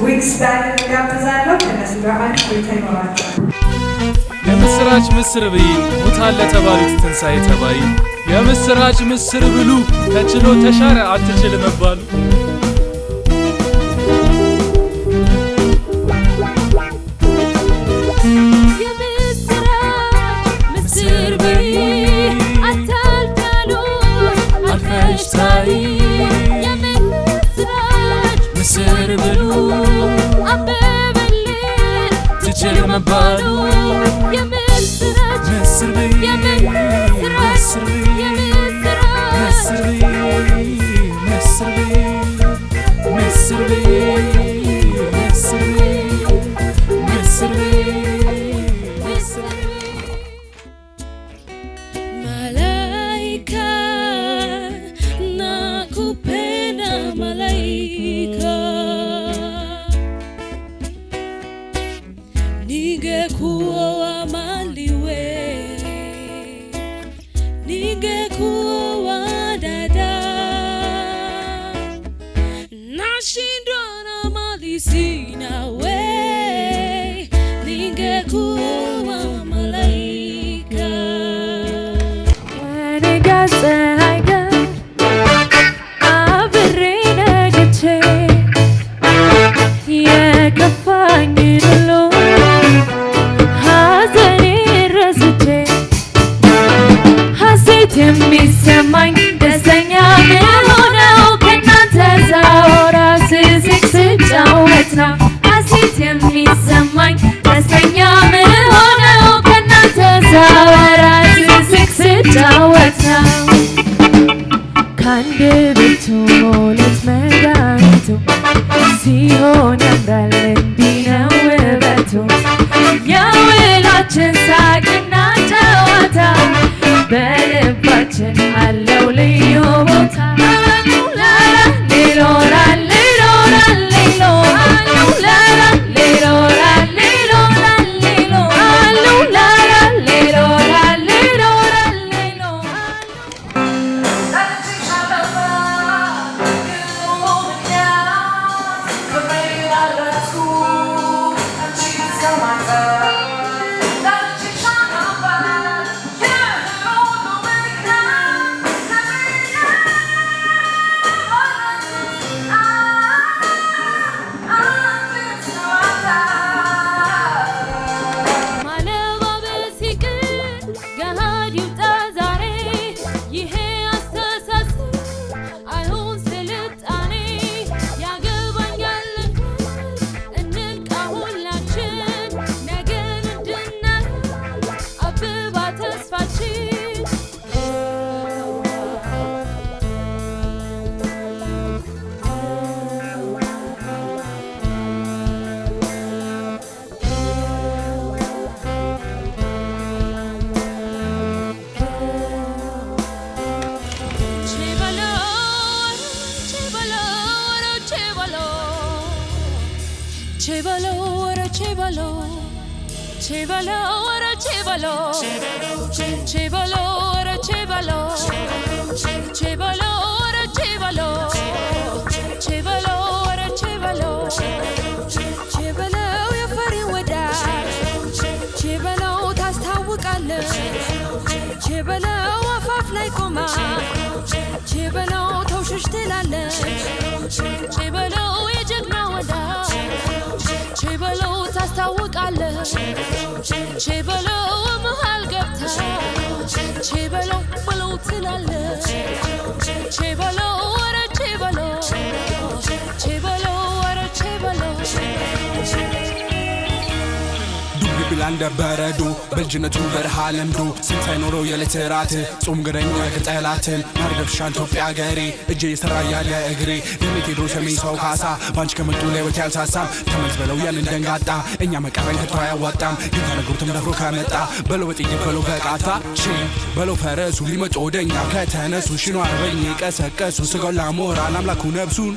ዊክስ ባንድ ጋብዛለሁ። ከነሱ ጋር አንድ ቆይታ ይኖራቸዋል። የምስራች ምስር ብይ ሙታን ለተባሉት ትንሣኤ ተባይ የምስራች ምስር ብሉ ተችሎ ተሻረ አትችል መባሉ ምስር ብይ አታልታሉ አልፈሽታይ ምስር ብሉ አበበልን ትችል መባሉ የምስራች ምስር ብይ ምስር ብይ ምስር ብይ ምስር ብይ ምስር ብይ ምስር ብይ ምስር ብይ malaika nakupenda malaika ningekuwa maliwe ningekuwa dada nashindwa na mali sina we ningekuwa malaika የሚሰማኝ ደስተኛ የሆነው ከእናንተ ሳወራ ስስቅ ስጫወት ነው። ሐሴት የሚሰማኝ ደስተኛ የሆነው ከእናንተ ሳወራ ስስቅ ስጫወት ነው። ከአንድ ብርቱ ሁለት መድኃኒቱ ሲሆን ያምራል እንዲህ ነው ውበቱ የውላችን ሳቅና ጨዋታ በልባችን አለው ልዩ ቦታ Chevalo, ora chevalo, chevalo, ora chevalo, chevalo, ora chevalo, chevalo, ora chevalo, chevalo, ora chevalo, chevalo, የፈሪ ወዳጅ chevalo ታስታውቃለች chevalo አፋፍ ላይ ቆማ chevalo ተውሽሽ ትላለች chevalo የጀግና ወዳጅ chevalo ታስታውቃለች chevalo መሃል ገብታ chevalo ብለው ትላለች chevalo ኧረ chevalo chevalo ኧረ chevalo ብላንደ በረዶ በልጅነቱ በረሃ ለምዶ ስንት ሳይኖረው የዕለት ራት ጾም ግረኛ ቅጠላትን ማርገብሻን ኢትዮጵያ ገሬ እጄ የሰራ ያለ እግሬ ደሜ ቴድሮስ ሰሜን ሰው ካሳ ባንቺ ከመጡ ለህይወት ያልሳሳም ተመልስ በለው ያንን ደንጋጣ እኛ መቀበል ከቶ አያዋጣም ግን ተነግሮትም ደፍሮ ከመጣ በለው በጥይት በለው በቃታ በለው ፈረሱ ሊመጡ ወደኛ ከተነሱ ሽኖ አርበኝ ቀሰቀሱ ስጋው ላሞራ ለአምላኩ ነብሱን